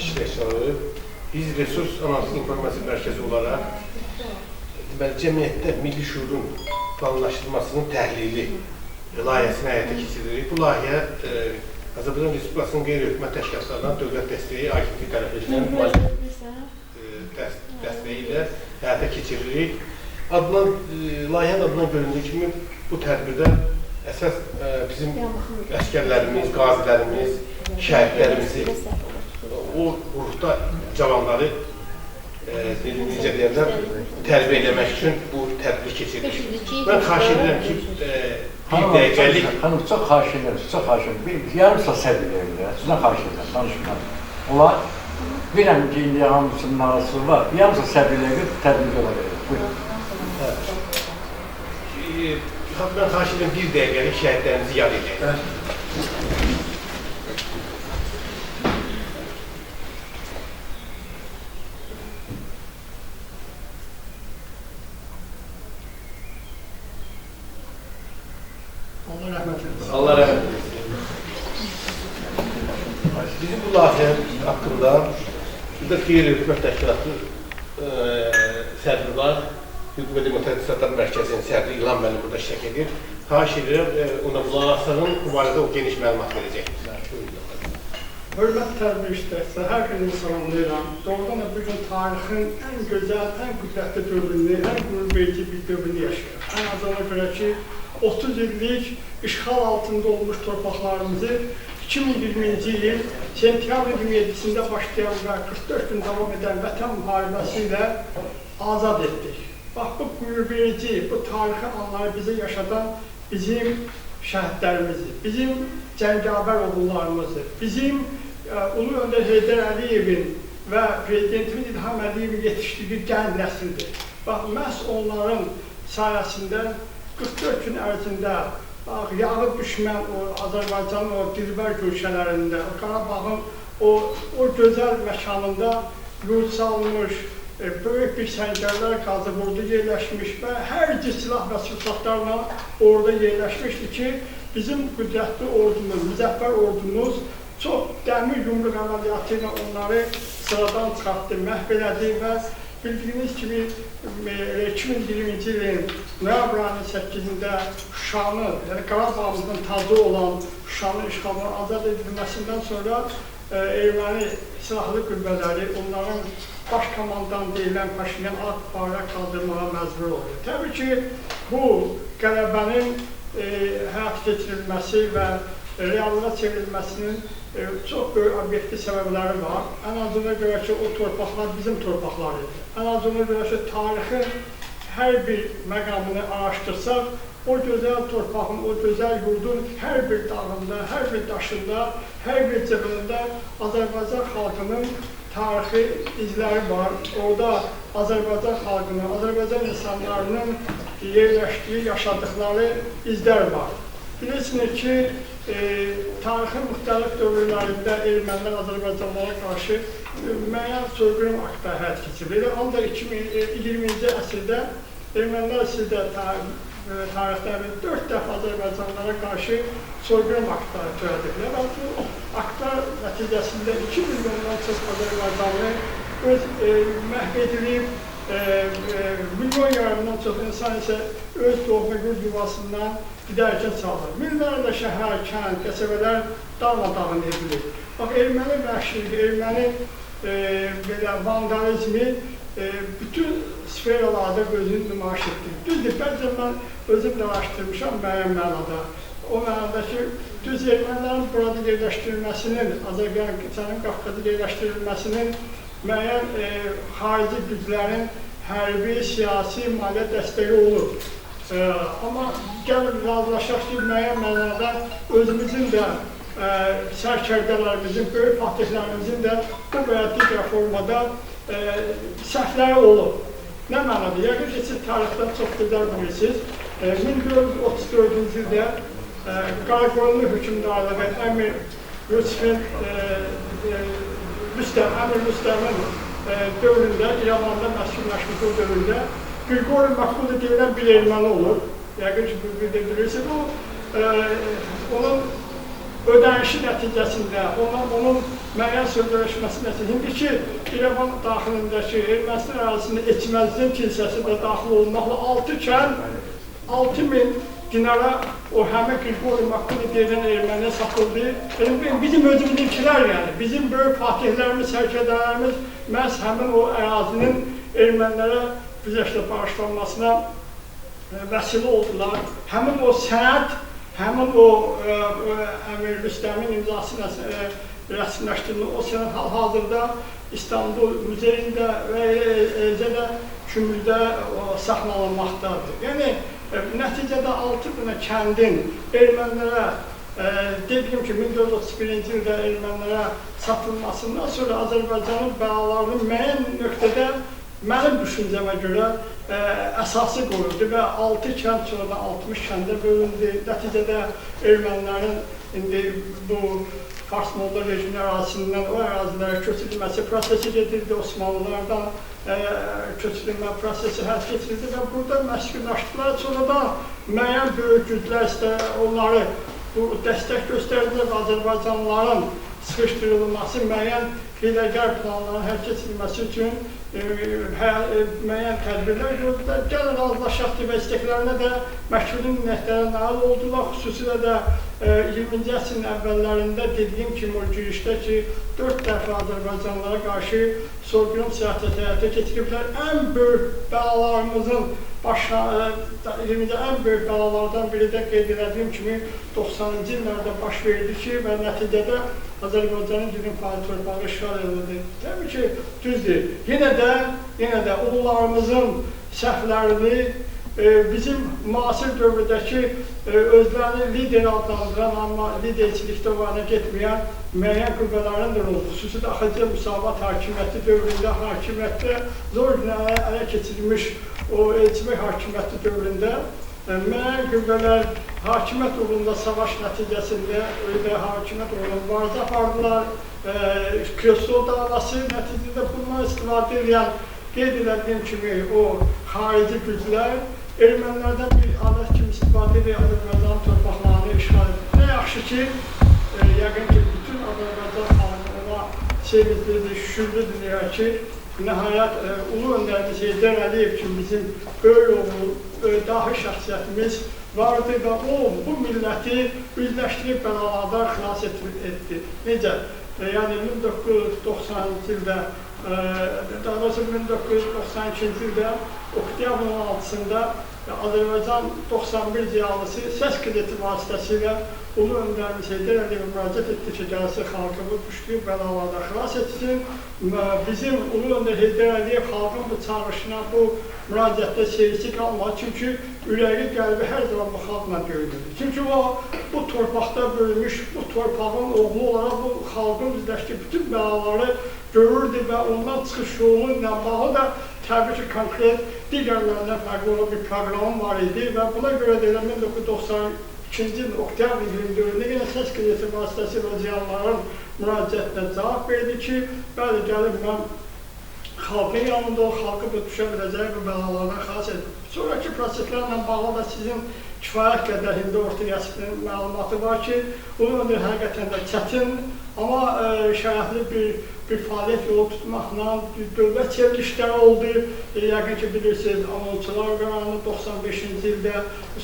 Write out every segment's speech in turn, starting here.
iştirakçıları biz resurs analiz informasiya mərkəzi olaraq cəmiyyətdə milli şuurun planlaşdırılmasının təhlili layihəsini həyata keçiririk. Bu layihə Azərbaycan Respublikasının qeyri-hökumət təşkilatlarından dövlət dəstəyi agentlik tərəfindən dəstəyi ilə həyata keçiririk. Layihənin adından göründüyü kimi bu tədbirdə əsas bizim əskərlərimiz, qazilərimiz, şəhidlərimizi, o ruhda cavanları necə deyərlər, tərbiyə eləmək üçün bu tədbir keçiririk. Mən xahiş edirəm ki, bir dəqiqəlik... Xanım, çox xahiş edirəm, çox xahiş edirəm. Bir yarım saat səbir edirəm, sizdən xahiş edirəm, danışımdan. Onlar, biləm ki, indi hamısının arasılığı var, yarım saat səbir edirəm, tədbir yola verir. Buyurun. Mən xahiş edirəm, bir dəqiqəlik şəhidlərimizi yad edək. Allah rəhmət eylesin. Bizim bu layihə haqqında burada qeyri-hökumət təşkilatı sədri var. Hüquq və Demokratik İslahatlar Mərkəzinin sədri İlham müəllim burada iştirak edir. Xahiş edirəm, ona layihənin bu barədə o geniş məlumat verəcəkdir. Hörmət tərbiyyə iştirakçıları, hər birini salamlayıram. Doğrudan da bugün tarixin ən gözəl, ən qüdrətli dövrünü, ən qürurverici bir dövrünü yaşayır. Ən az ona görə ki, 30 illik işğal altında olmuş torpaqlarımızı 2020-ci il sentyabr 27-sində başlayan və 44 gün davam edən vətən müharibəsi ilə azad etdik. Bax, bu qürurverici, bu tarixi anları bizi yaşadan bizim şəhidlərimizi, bizim cəngavər oğullarımızı, bizim Ulu Öndər Heydər Əliyevin və Prezidentimiz İlham Əliyevin yetişdiyi gənc nəsildir. Bax, məhz onların sayəsində 44 gün ərzində yağıb düşmən Azərbaycanın o dilbər gülşələrində, Qarabağın o gözəl məkanında yurt salınmış, böyük bir səngərlər qazı burada yerləşmiş və hər cür silah və sursatlarla orada yerləşmişdir ki, bizim qüdrətli ordumuz, müzəffər ordumuz çox dəmir yumruq əməliyyatı ilə onları sıradan çıxartdı, məhv elədi və bildiyiniz kimi 2020-ci ilin noyabr ayının 8-də Şuşanı, yəni Qarabağımızın tacı olan Şuşanın işğalının azad edilməsindən sonra erməni silahlı qüvvələri onların baş komandan deyilən Paşinyan ad bayraq qaldırmağa məcbur oldu. Təbii ki, bu qələbənin həyat keçirilməsi və reallığa çevrilməsinin çox böyük obyektiv səbəbləri var. Ən azına görə ki, o torpaqlar bizim torpaqlarıdır. Ən azına görə ki, tarixin hər bir məqamını araşdırsaq, o gözəl torpağın, o gözəl yurdun hər bir dağında, hər bir daşında, hər bir cəbəlində Azərbaycan xalqının tarixi izləri var. Orada Azərbaycan xalqının, Azərbaycan insanlarının yerləşdiyi, yaşadıkları izlər var. Bilirsiniz ki, tarixin müxtəlif dövrlərində ermənilər Azərbaycanlara qarşı müəyyən soyqırım aktları həyat keçirilir. Ancaq 20-ci əsrdə ermənilər sizdə tarixdə 4 dəfə Azərbaycanlara qarşı soyqırım aktları törədiblər. Və bu aktlar nəticəsində 2 milyondan çox Azərbaycanlı məhv edilib, milyon yarımdan çox insan isə öz doğma yurd yuvasından gidərkən çalır. Minlərlə şəhər, kənd, qəsəbələr darmadağın edilir. Bax, erməni vəhşiliyi, erməni vandalizmi bütün sferalarda özünü nümayiş etdirir. Düzdür, bəlkə mən özüm də araşdırmışam müəyyən mənada. O mənada ki, düz ermənilərin burada yerləşdirilməsinin, Azərbaycan Qafqazı yerləşdirilməsinin müəyyən xarici güclərin hərbi, siyasi, maliyyə dəstəyi olur. Amma gəlin razılaşaq ki, müəyyən mənada özümüzün də sərkərdələrimizin, böyük fatihlərimizin də bu və ya digər formada səhvləri olur. Nə mənada? Yəqin ki, siz tarixdən çox gözəl bilirsiniz. 1434-cü ildə Qaraqoyunlu hökümdarlığı Əmir Rüstəmin dövründə, İrəvanda məskunlaşmış o dövründə Qriqori Makbuli deyilən bir erməni olur. Yəqin ki, bilirsiniz. Onun ödənişi nəticəsində onun müəyyən sözləşməsi nəticəsində indiki İrəvan daxilindəki Ermənistan ərazisində Eçməzdin kilsəsi də daxil olmaqla 6 kənd 6000 dinara o həmin Qriqori Makuli deyilən erməniyə satıldı. Bizim özümüzünkilər yəni, bizim böyük fatihlərimiz, sərkədələrimiz məhz həmin o ərazinin ermənilərə bizəşlə bağışlanmasına vəsilə oldular. Həmin o sənəd, həmin o Əmir Rüstəmin imzası rəsmiləşdirilmiş o sənəd hal-hazırda İstanbul Muzeyində və eləcə də Kümrüdə saxlanılmaqdadır. Yəni, nəticədə 6 dənə kəndin ermənilərə, dediyim ki, 1931-ci ildə ermənilərə satılmasından sonra Azərbaycanın bəlalarının müəyyən nöqtədə mənim düşüncəmə görə əsası qoyuldu və 6 kənd sonradan 60 kəndə bölündü. Nəticədə ermənilərin indi bu Fars Molla rejimi ərazisindən o ərazilərə köçürülməsi prosesi gedirdi, Osmanlılardan köçürülmə prosesi həyat keçirildi və burada məşğullaşdılar. Sonradan müəyyən böyük güclər isə onları dəstək göstərdilər və Azərbaycanlıların sıxışdırılması, müəyyən hiləgər planların həyat keçirilməsi üçün müəyyən tədbirlər gördülər. Gəlin razılaşaq və istəklərinə də məşğulun minnətlərə nail oldular. Xüsusilə də 20-ci əsrin əvvəllərində dediyim kimi o girişdə ki, 4 dəfə Azərbaycanlılara qarşı soyqırım siyasəti həyata keçiriblər. Ən böyük bəlalarımızın 20-ci ən böyük bəlalardan biri də qeyd edildiyim kimi 90-cı illərdə baş verdi ki, və nəticədə Azərbaycanın günün faiz torpağı işğal edildi. Təbii ki, düzdür. Yenə də ulularımızın səhvlərini bizim müasir dövrdəki özlərini lider adlandıran, amma liderçilikdə vana getməyən müəyyən qüvvələrin də oldu. Xüsusilə AXC Müsavat hakimiyyəti dövründə, hakimiyyətdə zor günlərə ələ keçirilmiş o elçilik hakimiyyəti dövründə müəyyən qüvvələr hakimiyyət uğrunda savaş nəticəsində hakimiyyət uğrunda mübarizə apardılar. Kresto davası nəticədə bundan istifadə edən qeyd edildiyim kimi o xarici güclər ermənilərdən bir adət kimi istifadə edib Azərbaycan torpaqlarını işğal edir. Nə yaxşı ki, yəqin ki, bütün Azərbaycan xalqı ona sevinçlidir, şükürlüdür deyək ki, nəhayət Ulu Öndərimiz Heydər Əliyev kimi bizim böyük oğlu, dahi şəxsiyyətimiz vardı və o, bu milləti birləşdirib bəlalardan xilas etdi. Necə? Yəni 1990-cı ildə, daha doğrusu 1992-ci ildə oktyabrın 16-sında Azərbaycan 91 ziyalısı səs qideti vasitəsilə Ulu Öndərimiz Heydər Əliyevə müraciət etdi ki, gəlsin xalqımız düşdüyü bəlalardan xilas etsin. Bizim Ulu Öndər Heydər Əliyev xalqın bu çağırışına, bu müraciətdə seyirci qalmadı. Çünki ürəyi, qəlbi hər zaman bu xalqla döyülürdü. Çünki o, bu torpaqda bölünmüş, bu torpağın oğlu olaraq bu xalqın üzləşdiyi bütün bəlaları görürdü və ondan çıxış yolu ilə bağlı da təbii ki, konkret digərlərindən fərqli olan bir proqramım var idi və buna görə də 1992-ci il oktyabr 24-də yenə səs qideti vasitəsilə ziyanların müraciətinə cavab verdi ki, bəli, gəlib mən xalqın yanında o xalqı düşə biləcək bu bəlalardan xilas edir. Sonraki proseslərlə bağlı da sizin kifayət qədər indi ortaya çıxan məlumatı var ki, bunun həqiqətən də çətin, amma şərəfli bir fəaliyyət yolu tutmaqla dövlət çevrilişləri oldu. Yəqin ki, bilirsiniz, Anonçular Qanunu 95-ci ildə,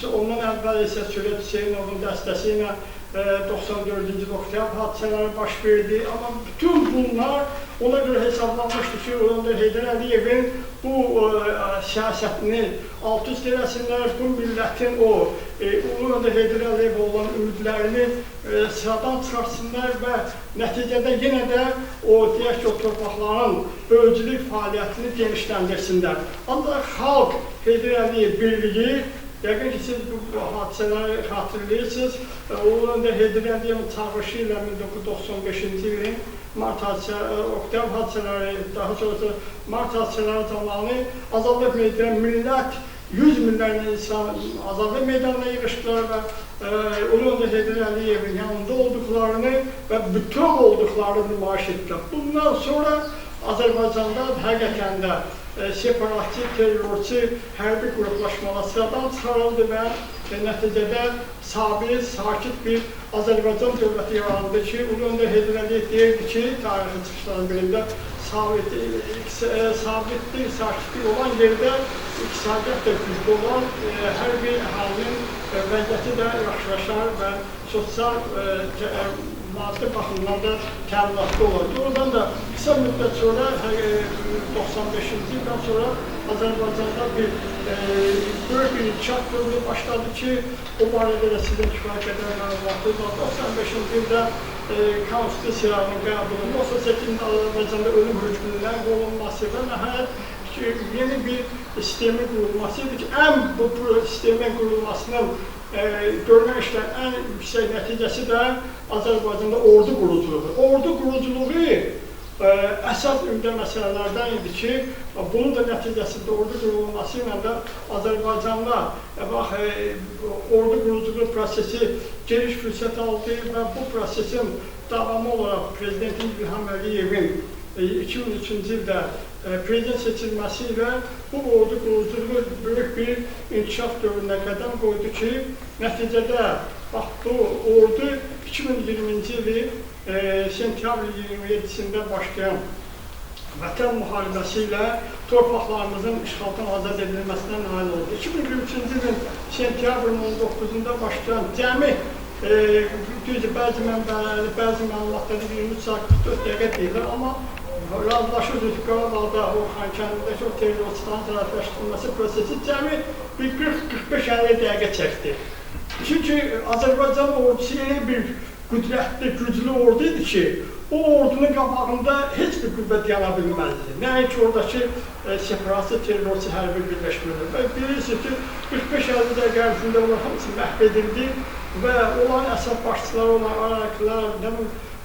ondan əvvəl isə Sürət Hüseynovun dəstəsi ilə 94-cü oktyabr hadisələri baş verdi. Amma bütün bunlar ona görə hesablanmışdı ki, Heydər Əliyevin bu siyasətini alt-üst eləsinlər, bu millətin o Ulu Öndər Heydər Əliyevə olan ümidlərini sıradan çıxarsınlar və nəticədə yenə də o, deyək ki, o torpaqların bölücülük fəaliyyətini genişləndirsinlər. Ancaq xalq Heydər Əliyev birliyi, yəqin ki, siz bu hadisələri xatırlayırsınız, Ulu Öndər Heydər Əliyevin çağırışı ilə 1995-ci ilin oktyabr hadisələri, daha sonrası mart hadisələri zamanı Azadlıq meydanı millət 100 minlərlə insan Azadlıq meydanına yığışdılar və Ulu Öndər Heydər Əliyevin yanında olduqlarını və bütün olduqlarını nümayiş etdilər. Bundan sonra Azərbaycanda həqiqətən də separatçı, terrorçu, hərbi qruplaşmalar sıradan çıxarıldı və nəticədə sabit, sakit bir Azərbaycan dövləti yarandı ki, Ulu Öndər Heydər Əliyev deyirdi ki, tarixi çıxışların birində sabitlik, sakitlik olan yerdə iqtisadiyyat da güclü olan, hər bir əhalinin vəziyyəti də yaxşılaşar və sosial maddi baxımdan da təminatlı olur. Oradan da qısa müddət sonra, 95-ci ildən sonra Azərbaycanda böyük bir inkişaf dövrü başladı ki, o barədə də sizin kifayət qədər məlumatı var. 95-ci ildə konstitusiyanın qəbulunun, 98-ci ildə Azərbaycanda ölüm hökmündən qolunması və nəhayət yeni bir sistemin qurulması idi ki, bu sistemin qurulmasının görmək işlərin ən yüksək nəticəsi də Azərbaycanda ordu quruculuğu. Ordu quruculuğu əsas ümdə məsələlərdən idi ki, bunun da nəticəsində ordu qurulması ilə də Azərbaycanda ordu quruculuğu prosesi geniş fürsət aldı və bu prosesin davamı olaraq Prezident İlham Əliyevin 2003-cü ildə prezident seçilməsi ilə bu ordu quruculuğu böyük bir inkişaf dövrünə qədəm qoydu ki, nəticədə bu ordu 2020-ci ili sentyabr 27-sində başlayan vətən müharibəsi ilə torpaqlarımızın işğaldan azad edilməsinə nail oldu. 2023-cü ilin sentyabrın 19-da başlayan cəmi bəzi mənbələri, bəzi məlumatları 23 saat 44 dəqiqə deyilir, amma razılaşırız ki, Qarabağda, o Xankəndindəki o terrorçuların tərəfləşdirilməsi prosesi cəmi bir 40-45-50 dəqiqə çəkdi. Çünki Azərbaycan ordusu elə bir qüdrətli, güclü ordu idi ki, o ordunun qabağında heç bir qüvvət yana bilməzdi. Nəinki oradakı separatçı, terrorçu hərbi birləşmələr. Və bilirsiniz ki, 45-50 dəqiqə ərzində onlar hamısı məhv edildi və onların əsas başçıları olan Araklar,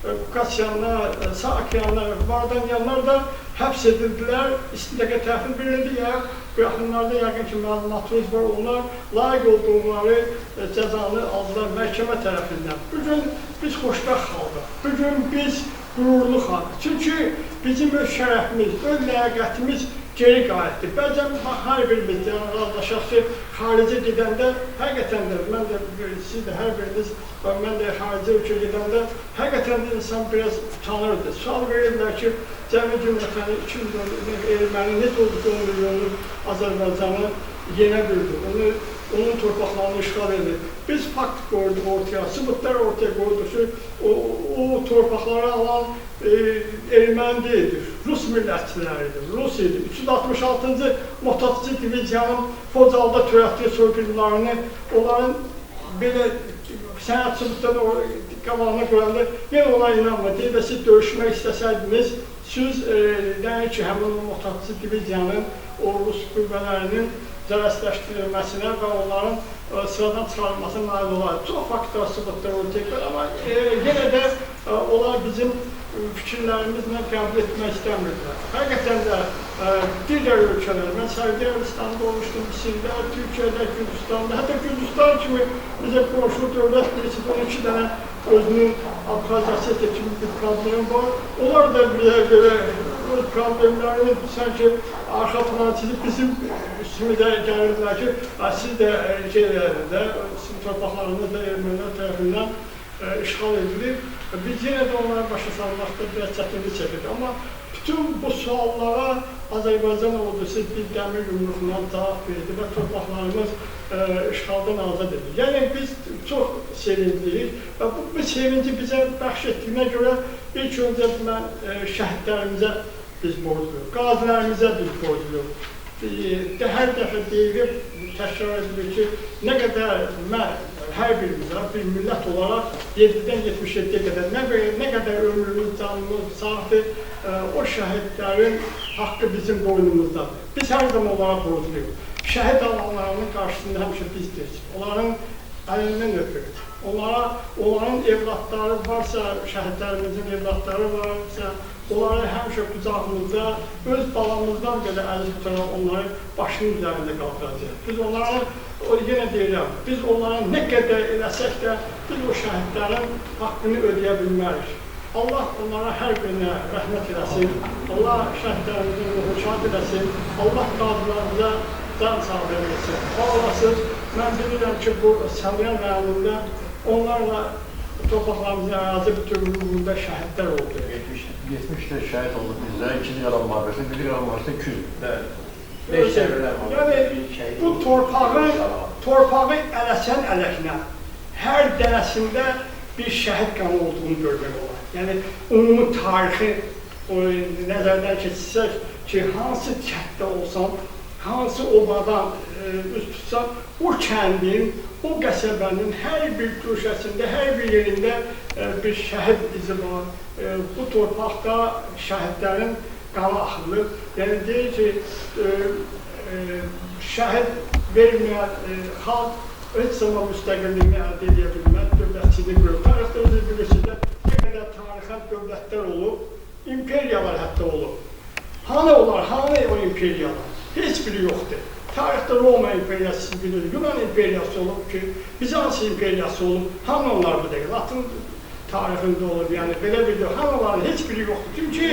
Qukasyanlar, Saakyanlar, Vardanyanlar da həbs edildilər, istintaqə təhvil verildi ya, bu yaxınlarda yəqin ki, məlumatınız var, onlar layiq olduğunları cəzanı aldılar məhkəmə tərəfindən. Bugün biz xoşbəxt xalqıq, bugün biz qürurlu xalqıq. Çünki bizim öz şərəfimiz, öz ləyaqətimiz geri qayıtdı. Bəzən hər birimiz razılaşaq ki, xaricə gedəndə, həqiqətən də, mən də, siz də hər biriniz, mən də xaricə ölkə gedəndə, həqiqətən də insan biraz utanırdı. Sual verirlər ki, cəmi cümlətəni 2 milyon erməni necə oldu ki, 10 milyonu Azərbaycanı yenə bildi, onun torpaqlarını işğal edildi. Biz fakt qoyduk ortaya, sübutlar ortaya qoyduk ki, o torpaqları alan erməni deyildir, Rus millətçiləridir, Rus idi. 366-cı Motosiklet Diviziyanın Focalda törətdiyi soyqırımlarını, onların belə sənət sübutları qabağına qoyanda, yenə ona inanma, deyil və siz döyüşmək istəsəydiniz, siz nəinki həmin o Motosiklet Diviziyanın, o Rus qüvvələrinin zərərsizləşdirilməsinə və onların sıradan çıxarılmasına nail olar. Çox faktor sübutlar ortaya qoyur, amma yenə də onlar bizim fikirlərimizlə qəbul etmək istəmirdilər. Həqiqətən də digər ölkələr, mən Səudiyyə Ərəbistanında olmuşdum, Misirdə, Türkiyədə, Gürcüstanda, hətta Gürcüstan kimi bizə qonşu dövlət birisi 12 dənə özünün Abxaziyası kimi bir problem var. Onlar da bizə görə öz problemlərini sanki arxa plana çizib bizim üstümüzə gəlirdilər ki, siz də sizin torpaqlarınız da ermənilər tərəfindən işğal edilir. Biz yenə də onları başa salmaqda biraz çətinlik çəkirdik. Amma bütün bu suallara Azərbaycan ordusu bir dəmir yumruqla cavab verdi və torpaqlarımız işğaldan azad edilir. Yəni biz çox sevincliyik və bu sevinci bizə bəxş etdiyinə görə ilk öncə mən şəhidlərimizə biz borcluyuq, qazilərimizə biz borcluyuq. Hər dəfə deyilir, təkrar edilir ki, nə qədər hər birimizə, bir millət olaraq 7-dən 77-yə qədər nə qədər ömrümüz, canımız sağdır, o şəhidlərin haqqı bizim boynumuzdadır. Biz hər zaman onlara borcluyuq. Şəhid alanlarının qarşısında həmişə biz deyirik. Onların əlindən öpürük. Onların evlatları varsa, şəhidlərimizin evlatları varsa, onları həmişə qucağımızda, öz balamızdan belə əli tutaraq onları başının üzərində qaldıracaq. Biz onlara, yenə deyirəm, biz onlara nə qədər eləsək də, biz o şəhidlərin haqqını ödəyə bilmərik. Allah onlara hər birinə rəhmət eləsin. Allah şəhidlərimizin ruhu şad eləsin. Allah qazılarımıza can sağlığı versin. Sağ olasınız. Mən bilirəm ki, bu Səmiyan rayonunda onlarla torpaqlarımızın ərazi bütünlüyündə şəhidlər oldu. 70'te şəhid oldu bizdə. İkinci yalan müharibəsində, birinci yalan müharibəsində 200. Yəni, bu torpağı ələsən ələklə hər dənəsində bir şəhid qanı olduğunu görmək olar. Yəni, ümumi tarixi nəzərdən keçirsək ki, hansı kənddə olsan, hansı obadan üst tutsan, o kəndin, o qəsəbənin hər bir köşəsində, hər bir yerində bir şəhid izi var. Bu torpaqda şəhidlərin qanı axılır. Yəni, deyir ki, şəhid verməyən xalq heç zaman müstəqilliyini əldə edə bilməz, dövlətçilik qurur. Tarixdə özünüz bilirsiniz, bir qədər tarixən dövlətlər olub, imperiyalar hətta olub. Hanı olar, hanı o imperiyalar? Heç biri yoxdur. Tarixdə Roma imperiyası, siz bilirsiniz, Yunan imperiyası olub ki, Bizans imperiyası olub, hanı onlar bu deyil, Latın tarixində olub, yəni belə bir deyil, hanı onların heç biri yoxdur. Çünki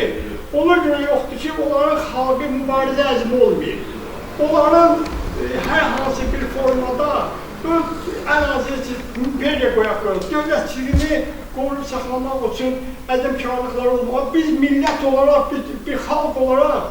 ona görə yoxdur ki, onların xalqı mübarizə əzmi olmayıb. Onların hər hansı bir formada öz ərazi imperiya qoyaqlarız, dövlətçiliyini qoruyub saxlamaq üçün əzəmkarlıqlar olmağa, biz millət olaraq, bir xalq olaraq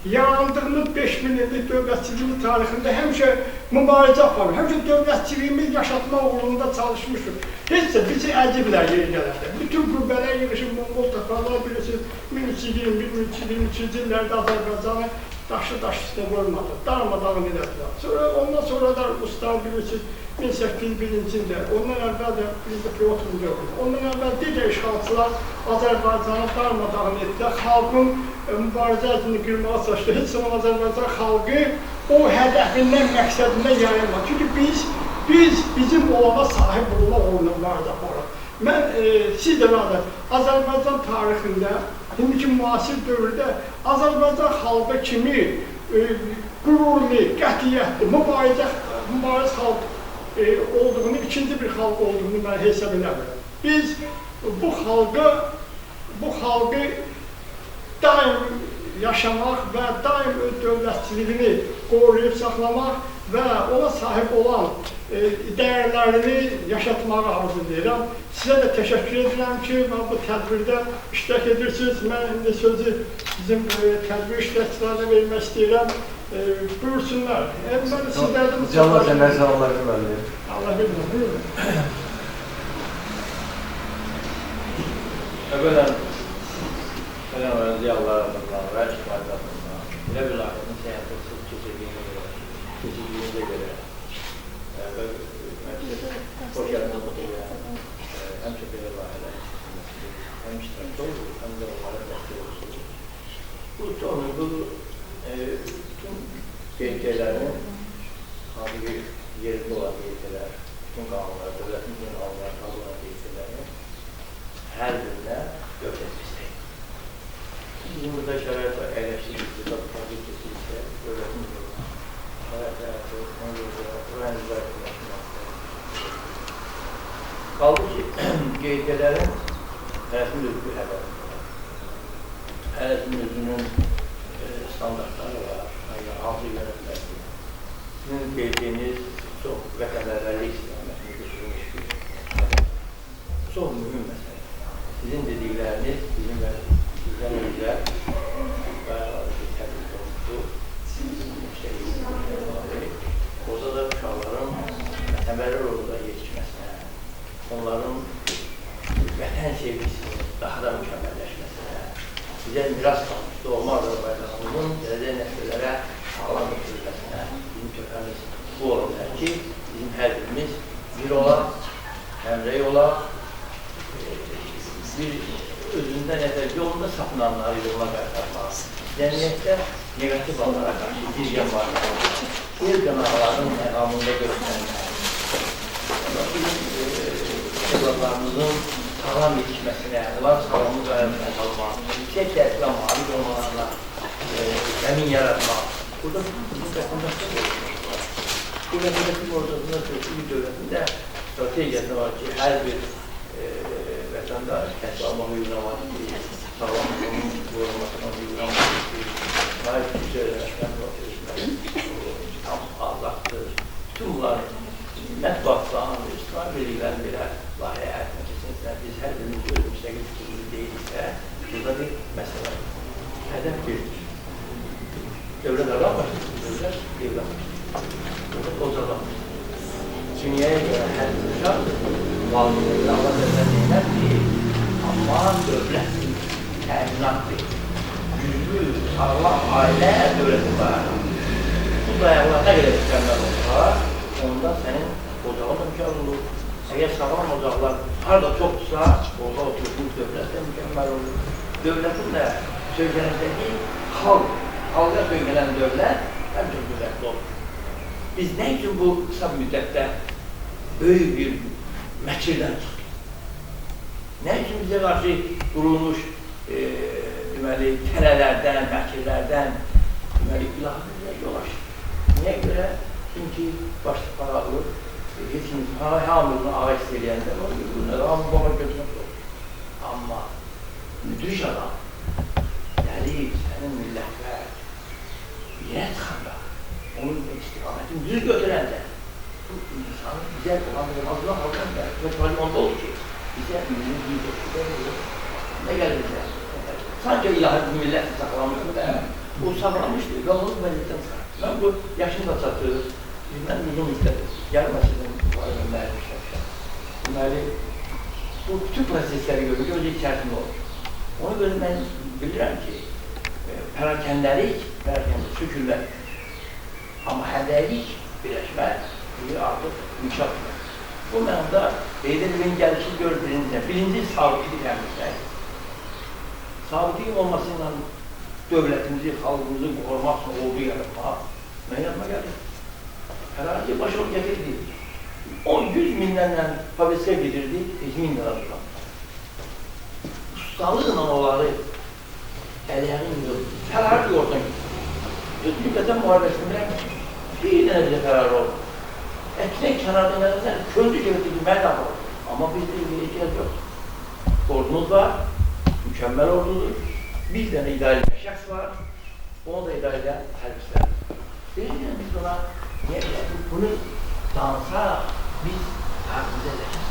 yarandığımız 5000 illik dövlətçiliyin tarixində həmişə mübarizə aparır, həmişə dövlətçiliyimiz yaşatmaq uğrunda çalışmışdır. Heçsə bizi əziblər yeri gələrdə. Bütün qüvvələr yığışıb, Mongol tatarlar bilirsiniz, 1321-1323-cü illərdə Azərbaycanı daşı üstə qoymadı, darmadağın elədilər. Ondan sonra da Ruslar bilirsiniz, 1801-ci ildə, ondan əvvəl də bizdə Piotr yoxdur. Ondan əvvəl digər işğalçılar Azərbaycanı darmadağın etdilər, xalqın mübarizə əzmini qırmağa çalışdı. Heç zaman Azərbaycan xalqı o hədəfindən, məqsədindən yayılmadı. Çünki bizim olana sahib olmaq uğruna mübarizə aparır. Mən, siz də mədə, Azərbaycan tarixində, indiki müasir dövrdə Azərbaycan xalqı kimi qürurlu, qətiyyətli, mübariz xalq olduğunu, ikinci bir xalq olduğunu mən hesab eləmirəm. Biz bu xalqı daim yaşamaq və daim öz dövlətçiliyini qoruyub saxlamaq və ona sahib olan dəyərlərini yaşatmağa arzulayıram. Sizə də təşəkkür edirəm ki, bu tədbirdə iştirak edirsiniz. Mən indi sözü bizim tədbir iştirakçılarına vermək istəyirəm. Buyursunlar. Mən sizlərdən Allah sənəsə Allah bilməli. Allah bilməli. Buyurun. Əvvələn, sənəm ziyalılarımızdan və iştiraklarımızdan, elə bir layihənin səyahətəsiz keçirdiyinizə görə xoş gəldiniz bu deyilən, həmçə belə layihələr həm iştirakçı olur, həm də onlara dəstək olursunuz. Bu bütün qeydələrin, hansı ki, yerində olan qeydələr, bütün qanunlar, dövlətin bütün qanunlar, qanun olan qeydələrin hər birinə göstərilmişdir. Bizim burada şərait var, əyləşdirilmişdir, tabi keçirilmişdir, dövlətin şəraitlərdir, ona görə öğrenciler qaldı ki, qeydələrin hərəsinin özü hədəfi var. Hərəsinin özünün standartları var, hansı yönətlərdir. Sizin qeydiniz çox vətənlərlə istiqamətini götürülmüş bir hədəf. Çox mühüm məsələ. Sizin dedikləriniz, bizim və sizdən öncə bayağı bir tədbir olmuşdu. Orada da uşaqların vətənbərlər orada yetişməsinə, onların vətən sevgisinin daha da mükəmməlləşməsinə, bizə miras qalmış doğma Azərbaycanımızın gələcək nəsillərə sağlam götürülməsinə bizim kökəmiz bu olacaq ki, bizim hər birimiz bir olaq, həmrəy olaq, bir özündə nəzər yolunda sapınanları yoluna qaytarmaq, cəmiyyətdə negativ hallara qarşı bir yan var. Bir canavarların məqamında göstərilmək. Bizim evlatlarımızın sağlam yetişməsinə, onlar sağlamı qayarına qalmaq, yüksək təhsilə malik olmalarına zəmin yaratmaq. Burada bizim vətəndaşlıq oluşması var. Bu vətəndaşlıq ortasında sözlü bir dövlətində strategiyası var ki, hər bir cəhətdən də təhsil almağı uygulamaq istəyir, sağlamlığının qorunmasına uygulamaq istəyir, sahib gücü öyrənəkdən tam azaddır. Bütün bunlar mətbuatdan, İslam verilən belə layihə həyatına keçirsə, biz hər birimiz müstəqil fikrimiz deyilsə, burada bir məsələ hədəf verilir. Dövlət alanmışdır, dövlət evlanmışdır. Burada qocalanmışdır. Dünyaya görə hər bir uşaq valideynlər Allah dövlət deyil, amma dövlət təminatdır. Güclü, sağlam ailə dövləti var. Bu dayaqlar nə qədər mükəmməl olsa, onda sənin ocağın da mükəmməl olur. Əgər sağlam ocaqlar harada çoxdursa, orada oturduğun dövlət də mükəmməl olur. Dövlətin də söylənəcəyi xalq, xalqa söylənən dövlət həmçə dövlətli olur. Biz nə üçün bu qısa müddətdə böyük bir məkirdən çıxdıq? Nə üçün bizə qarşı qurulmuş tənələrdən, məkirlərdən ilahimizə yol açdıq? Niyə görə? Çünki başlıq paraqlı, heç kim hamurunu ağaç istəyəndə hamur baba götürmək olur. Amma müdriş adam, dəli, sənin millətlər, yerə çıxanda, onun istiqamətini düz götürəndə, bu insanın bizə olan Allah halqdan da, mətbuatı onda olur ki, bizə ümumi bir götürür, nə gəlir bizə? Sanki ilahi bir millət saxlamışdır və o saxlamışdır və onu vəziyyətdən çıxar. Mən bu yaşını da çatır, mən uzun müddətdir, gəlməsədən müəllim işləmişəm. Deməli, bu bütün prosesləri görür, gözü içərisində olur. Ona görə mən bilirəm ki, pərakəndəlik sökülmək. Amma hədəlik, birləşmək, artıq inkişaf etmək. Bu mənada Eylül'ün gəlişi gördüyünüzdə birinci sabitlik təmizmək. Sabitlik olmasıyla dövlətimizi, xalqımızı qorumaq üçün olduğu yaratmaq məyyatma gəlir. Hərarəti başa gətirdi. 100 minlərlə fabrisə gedirdi, 100 min lira tutan. Ustalıqla onları əliyənin yox, hərarət yordan gidir. Özü vətən müharibəsində bir dənə bizə qərar oldu. Əksinə kənarda nəzərsən, köndü gətirdi, mədən olur. Amma bizdə bir ehtiyac yox. Ordumuz var, mükəmməl ordudur. Bir dənə idarəli şəxs var, onu da idarəli hərbislər. Deyirəm, biz ona bunu dansa, biz hərbizi edəcəyik.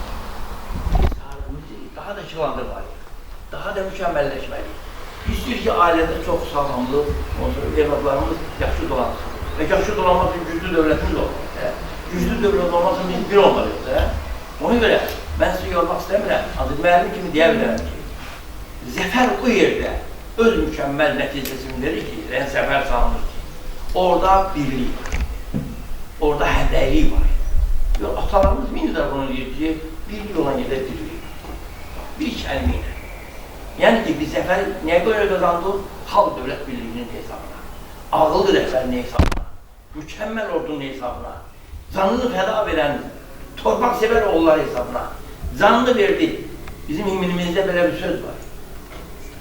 Biz hərbizi daha da işıqlandırmalıyıq, daha da mükəmməlləşməliyik. İstəyir ki, ailədə çox sağlamlıq, evladlarımız yaxşı dolansın. Və yaxşı dolanmaq üçün güclü dövlətimiz olmalı. Güclü dövlət olmaq üçün biz bir olmalıyıq. Ona görə mən sizi yormaq istəmirəm, ancaq müəllim kimi deyə bilərəm ki, zəfər o yerdə öz mükəmməl nəticəsini verir ki, zəfər salınır ki, orada birlik var, orada hədəlik var. Atalarımız min də bunu deyir ki, birlik olan yerdə birlik var. Bir kəlmə ilə. Yəni ki, biz zəfəri nəyə görə qazandıq? Xalq dövlət birliyinin hesabına, ağıllı rəhbərinin hesabına, mükəmməl ordunun hesabına, canını fəda verən, torpaq sevər oğullar hesabına, canını verdi. Bizim himnimizdə belə bir söz var.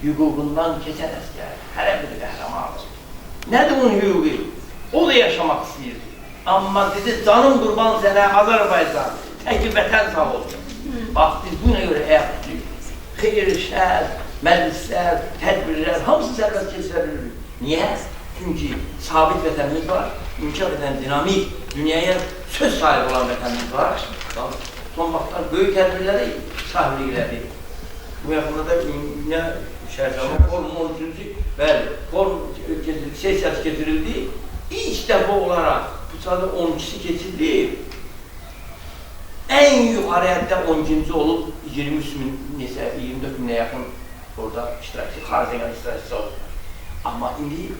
Hüququndan keçən əskər, hərə bir qəhrəmandır. Nədir onun hüququ? O da yaşamaq istəyirdi. Amma dedi, canım qurban sənə, Azərbaycan, təki vətən sağ olsun. Bax, biz buna görə həyat tutuyoruz. Xeyir, şər, məclislər, tədbirlər, hamısı sərbəst keçirilir. Niyə? Çünki sabit vətənimiz var, inkişaf edən dinamik, dünyaya söz sahibi olan vətənimiz var. Son vaxtlar böyük tədbirləri sahiblikləri. Bu yaxında da nə şəhərlərin forum 13-cü, bəli, forum sesiyası getirildi. İlk dəfə olaraq, bu sırada 12'si keçildi. En yukarı həddə 12-ci olub 23 min, nesə 24 minə yaxın orada iştirakçı, xaricdən iştirakçısı oldu. Amma indi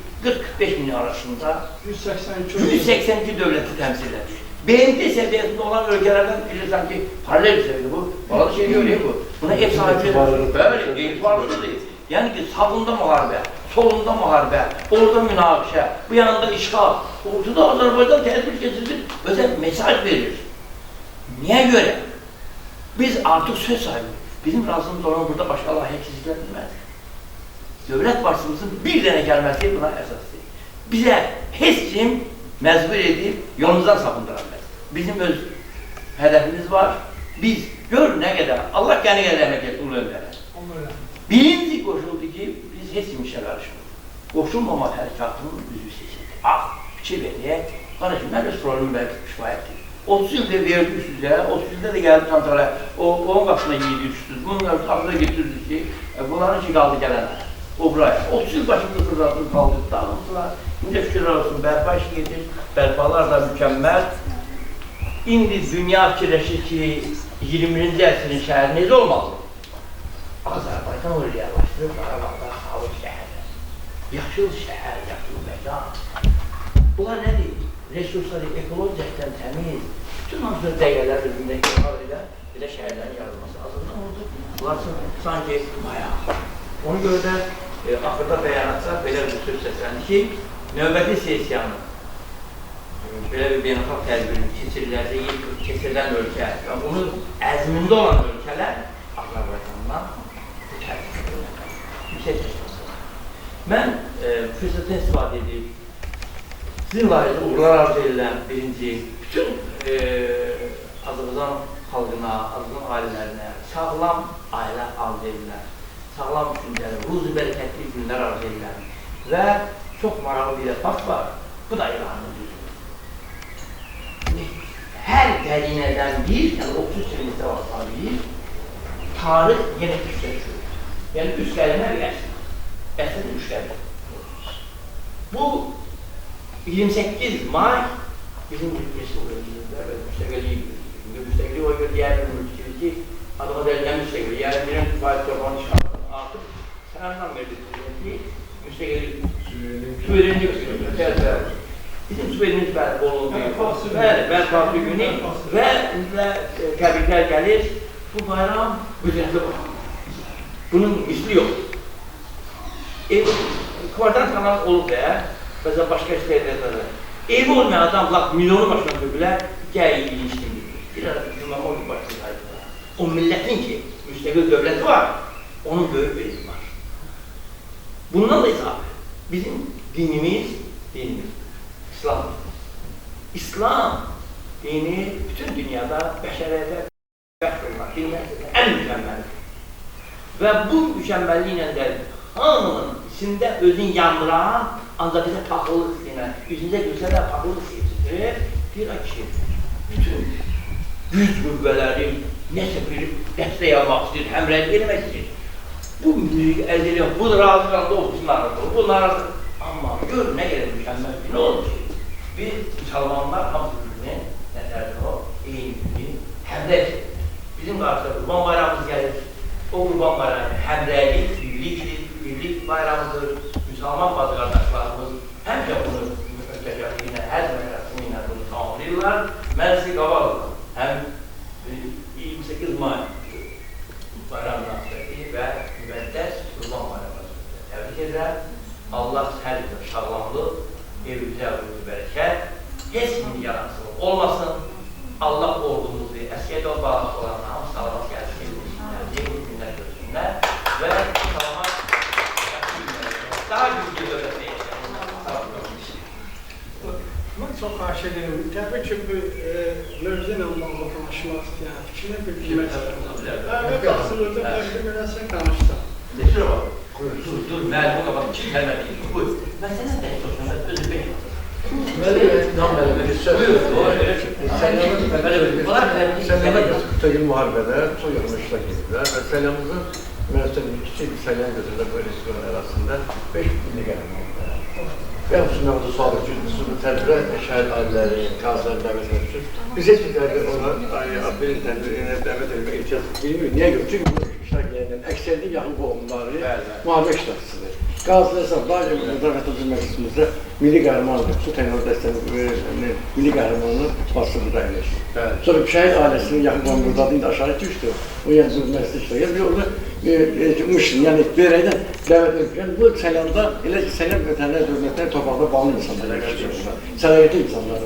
40-45 min arasında 182 dövləti təmsil edir. BMT səviyyəsində olan ölkələrdən bilirsən ki, paralel bir səviyyə bu. Balalı şey görəyim bu. Buna ev sahibi, böyle, etibarlıdır. Yəni ki, sağında müharibə, solunda müharibə, orada münaqişə, bu yanında işğal, ortada Azərbaycan tədbir keçirilir, özəl mesaj verir. Niyə görə? Biz artıq söz sahibiyiz. Bizim razımız olan burada başqa layihə keçirilə bilməzdir. Dövlət başçımızın bir dənə gəlməsi buna əsasdır. Bizə heç kim məcbur edib yolumuzdan sapındıra bilməz. Bizim öz hədəfimiz var. Biz Gör nə qədər, Allah qəni qədəmə get ulu öndərə. Birinci qoşuldu ki, biz heç bir işə qarışmırıq. Qoşulmamaq hərəkatının üzvü seçildi. Fikir verək, qarışım, mən öz problemi bəlkə kifayətdir. 30 ildə verdik sizə, 30 ildə də gəlib Tantaraya, onun qapısına yedik, bunun qapısına getirirdik ki, bunların ki qaldı gələnlər. O buraya. 30 il başımızda fırlatın qaldı, dağıldılar. İndi fikirlər olsun, bərpa işi gedir, bərpalar da mükəmməl. İndi dünya fikirləşir ki, 21-ci əsrin şəhəri necə olmalı? Azərbaycan onu reallaşdırıb, Qarabağda xalq şəhəri. Yaşıl şəhər, yaşıl məkan. Bunlar nədir? Resursları ekologiyakdən təmiz, bütün hamısını dəqiqələr özündə iqtimal edən belə şəhərlərin yaradılması azından oldu. Bunlar sanki bayağı. Ona görə də axırda bəyanatsa belə bir söz səsləndi ki, növbəti sesiyanın belə bir beynəlxalq tədbirin keçirilən ölkə və bunun əzmində olan ölkələr Azərbaycandan təqdim edilən, yüksək təşkilatlar. Mən fürsətdən istifadə edib, sizin layihədə uğurlar arzu edilən birinci, bütün Azərbaycan xalqına, Azərbaycan ailələrinə sağlam ailə arzu edilən, sağlam düşüncəli, ruzi bərəkətli günlər arzu edilən və çox maraqlı bir fakt var, bu da İranın düzüdür. Hər qədinədən bir, yəni 30 çevrədə varsa bir, tarix yenə üstləşir. Yəni, üç qəlmə bir əsr. Əsr üç qəlmə. Bu 28 may bizim respublikamızda müstəqillik o görə deyəlir ki, adına deyilən müstəqillik, yəni birinin kifayət yoxan işğalını artıq sənəndən verildir ki, müstəqillik süverenlik bizim süverenlik bərpa olunduğu bərpası günü və təbriklər gəlir, bu bayram ücrətli bayram. Bunun misli yox. Kvartant kanal olub da, bəzən başqa istəyirlər. Evi olmayan adam milyonu başına tökülər, gəyi ilişdirir. Bir ara cümləmə o gün başlayır. O millətin ki, müstəqil dövləti var, onun böyük bir evi var. Bundan da hesabı, bizim dinimiz, İslamdır. İslam dini bütün dünyada bəşəriyyətə bəxş olmaq, ən mükəmməlidir. Və bu mükəmməlliklə də hamının içində özün yandıran, ancaq bizə paxıllıq istəyən, üzündə gülsə də paxıllıq istəyir, bir kişi bütün güc qüvvələri nəsə bir dəstək almaq istəyir, həmrəylik eləmək istəyir. Bu müzik əldə edən, bu razıqanda olsunlar, bunlar amma gör nə qədər mükəmməl bir nə olur ki, biz müsəlmanlar hamısının nəzərdə o, eyni günü həmdə bizim qarşıda Qurban bayramımız gəlir. O Qurban bayramı həmrəylik, birlik bayramıdır. Müsəlman bazı qardaşlarımız həmçə bunu mütəşəkkür ilə, hər mərəsimi ilə bunu tamamlayırlar. Mən sizi qabalıram. Həm 28 may bayram münasibəti və müqəddəs Qurban bayramı təbrik edirəm. Allah hər bir sağlamlıq, evimizə bərəkət, heç kimin yaransın olmasın. Allah ordumuzu, əskəd o bağlı olan hamı salamat gəlsin, günlər görsünlər və salamat daha güclü dövlətdə yaşayın. Mən çox xahiş edirəm. Təbii ki, bu mövzu ilə bağlı danışmaq istəyən, fikrini bildirmək istəyən. Və baxsınızda təqdim eləsən danışsan. Şuraya bax. Dur, müəllimə bax, kim kəlmə deyil, buyur. Mən sənə də soruşam, özü bəyəm. Səlyanlar müstəqil müharibədə çox yaxın iştirak edirlər və Səlyanımızın kiçik bir Səlyan gözündə bu region arasında 5 milli qəhrəmanlar. Və xüsusən sualdır ki, bu tədbirə şəhid ailələri, qazları dəvət edir. Biz heç bir tədbir ona bir tədbirinə dəvət etmək imkan bilmirik. Niyə görə? Çünki bu iştirak edən əksəriyyətin yaxın qohumları müharibə iştirakçısıdır. Qazlı hesab, daim dəvət edilmək istəyirsə, milli qəhrəmandır. Su tənor dəstənin milli qəhrəmanının basında əyləşir. Sonra şəhid ailəsinin yaxın qohumu buradadır, indi aşağı düşdü. O yəni bu məsələ iştirak edir. Orada müşrin, yəni verəkdən dəvət edir. Bu Səlyanda elə ki, Səlyan vətənlər dövlətlər torpaqda bağlı insanlar işləyirlər. Səlahiyyətli insanlar.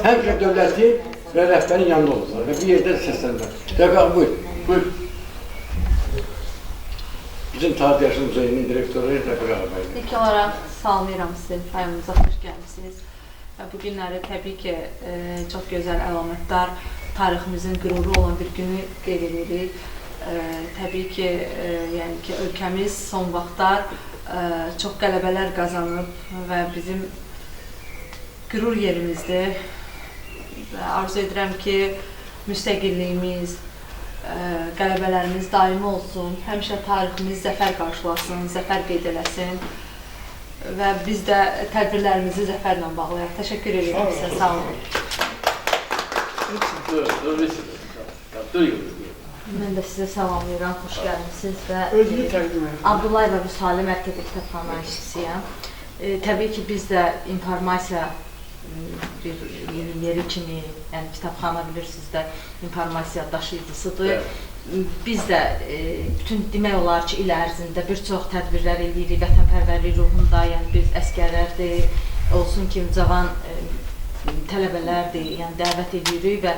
Həmişə dövləti və rəhbərin yanında olurlar və bir yerdə səslənirlər. Dəvə, buyur. Bizim Tarih Yaşlı Muzeyinin direktoru Rəfiq Ağabəydir. İlk olaraq salamlayıram sizi, rayonumuza xoş gəlmişsiniz. Və bu günləri təbii ki, çox gözəl əlamətlər, tariximizin qüruru olan bir günü qeyd edirik. Təbii ki, yəni ki, ölkəmiz son vaxtlar çox qələbələr qazanıb və bizim qürur yerimizdir. Və arzu edirəm ki, müstəqilliyimiz, qələbələrimiz daimi olsun, həmişə tariximiz zəfər qarşılasın, zəfər qeyd eləsin. Və biz də tədbirlərimizi zəfərlə bağlayaq. Təşəkkür edirəm sizə, sağ olun. Mən də sizə salamlayıram, xoş gəlmişsiniz və Özünü təqdim edin. Abdullayev Vüsali Mərkəzi Kitabxana işçisiyəm. Təbii ki, biz də informasiya bir yeri kimi, yəni kitabxana bilirsiniz də informasiya daşıyıcısıdır. Biz də bütün demək olar ki, il ərzində bir çox tədbirlər edirik, vətənpərvərlik ruhunda, yəni biz əskərlərdir, olsun ki, cavan tələbələrdir, yəni dəvət edirik və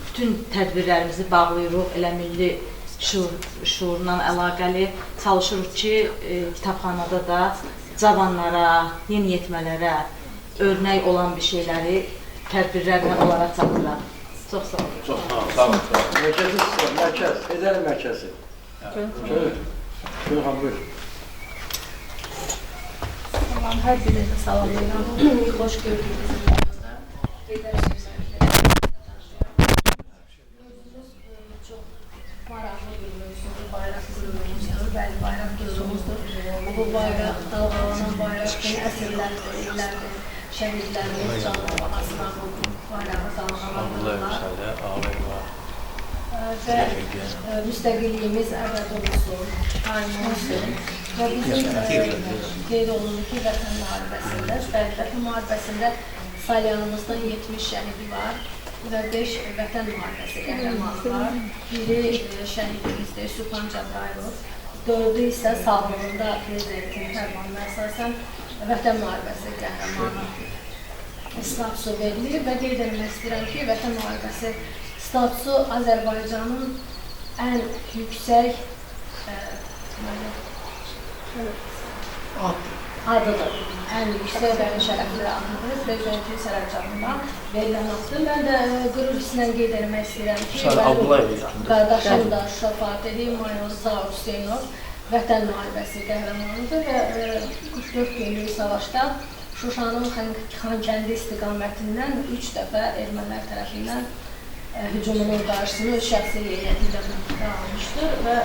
bütün tədbirlərimizi bağlayırıq, elə milli şuurla əlaqəli çalışırıq ki, kitabxanada da cavanlara, yeniyetmələrə örnək olan bir şeyləri tədbirlərlə onlara çatdıraq. Çox sağ olun. Çox sağ olun. Mərkəz, Edəli mərkəzi. Buyurun, buyur. Tamam, hər birinizi salamlayıram. Xoş gördük bizim yanımızda. Edəli çox maraqlı bir mövzudur, bayraq qürurumuzdur, bəli, bayraq qürurumuzdur. Bu bayraq, dalğalanan bayraq kimi əsrlərdir, illərdir. Şəhidlərimiz canlı bahasına bu bayrağı dalğalandırırlar. Və müstəqilliyimiz əbəd olsun, daim olsun. Və bizim qeyd olunur ki, Vətən müharibəsində, Vətən müharibəsində salyanımızdan 70 şəhidi var və 5 Vətən müharibəsi qəhrəmanı var. Biri şəhidimizdir, Sübhan Cəbrayılov. 4-ü isə sağlığında prezidentin fərmanına əsasən Vətən müharibəsi qəhrəmanı statusu verilir və qeyd etmək istəyirəm ki, Vətən müharibəsi statusu Azərbaycanın ən yüksək adıdır. Ən yüksək və ən şərəfli adıdır. Prezidentin sərəncamından verilən adıdır. Mən də qürur hissinə qeyd etmək istəyirəm ki, qardaşım da Şuşa Fatihi, Mayor Zaur Hüseynov Vətən müharibəsi qəhrəmanıdır və 44 günlük savaşda Şuşanın Xankəndi istiqamətindən 3 dəfə ermənilər tərəfindən hücumunun qarşısını öz şəxsi heyəti ilə almışdır və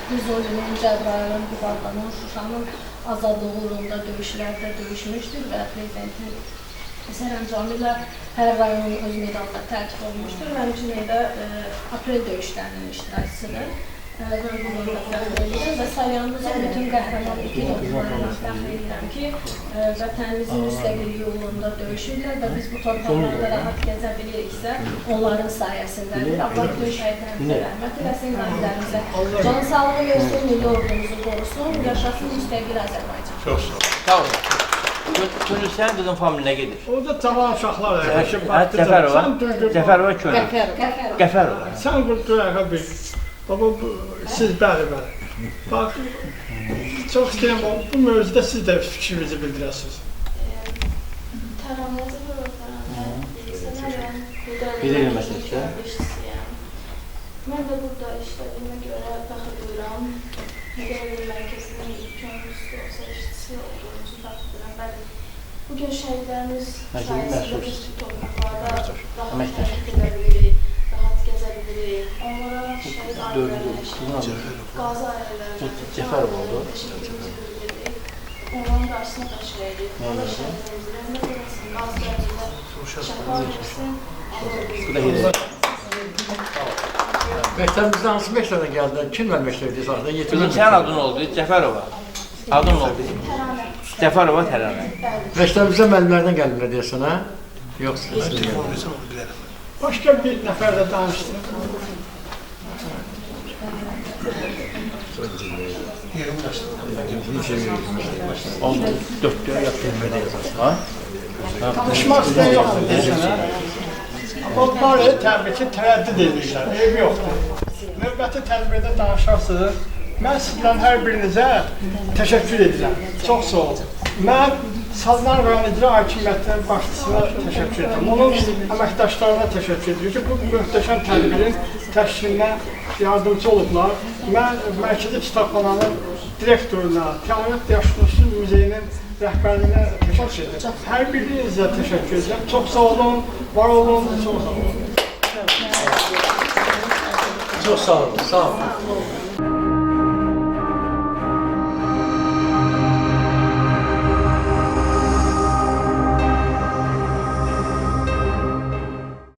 Füzulinin, Cəbrayılın, Qubadlanın, Şuşanın azadlığı uğrunda döyüşlərdə döyüşmüşdür və prezidentin sərəncamı ilə hər rayonun öz medalına tərtib olunmuşdur və həmçinin də aprel döyüşlərinin iştirakçısıdır. Və salyanımızın bütün qəhrəman iki oğullarına fəxr edirəm ki, vətənimizin müstəqilliyi uğrunda döyüşürlər və biz bu torpaqlarda rahat gəzə biliriksə, onların sayəsindədir. Allah döyüş şəhidlərimizə rəhmət eləsin, qazilərimizə can sağlığı versin, milli ordumuzu qorusun, yaşasın müstəqil Azərbaycan. Çox sağ olun. Sağ olun. Könül sən qızın familinə gedir. Orada cavan uşaqlar var. Cəfərova, Cəfərova Könül. Qəfərova. Sən qurdu ayağa bir. Baba, siz bəli. Bax, çox istəyəm, bu mövzuda siz də fikrinizi bildirəsiniz. Təramızı Bilirim məsələn. Mən də burada işlədiyimə görə fəxr duyuram. Edəli mərkəzinin könüllüsü olsa işçisi olduğumuzu fəxr duyuram. Bəli, bugün şəhidlərimiz sayəsində biz bu torpaqlarda rahat hərəkət edə bilirik, rahat gəzə bilirik. Onlara şəhid ailələrlə, qazi ailələrlə təşəkkürümüzü bildiririk. Onların qarşısına daş veririk. Allah şəhidlərimizə rəhmət eləsin, qazilərimizə şəfa versin. Məktəbimizdə hansı məktəbdən gəldilər? Kim mənim məktəbdəyiz axıda? Qızım, sənin adın oldu, Cəfərova. Adın oldu. Cəfərova Tərənə. Məktəbimizdə müəllimlərdən gəlmirlər deyəsən, hə? Yoxsa. Başqa bir nəfər də danışdı. Oldu, 4-4 yaptırmada yazarsın. Tanışmaq istəyən yoxdur desənə. Onlar təbii ki, tərəddüd edirlər, eybi yoxdur. Növbəti tədbirdə danışarsınız. Mən sizdən hər birinizə təşəkkür edirəm. Çox sağ olun. Mən Salman rayon icra hakimiyyətinin başçısına təşəkkür edirəm. Onun əməkdaşlarına təşəkkür edirəm ki, bu möhtəşəm tədbirin təşkilinə yardımcı olublar. Mən Mərkəzi Kitabxananın direktoruna, Təmiyyat Yaşlısı Muzeyinin rəhbərliyinə təşəkkür edirəm. Hər birinizə təşəkkür edirəm. Çox sağ olun, var olun, çox sağ olun. Çok sağ olun, sağ olun.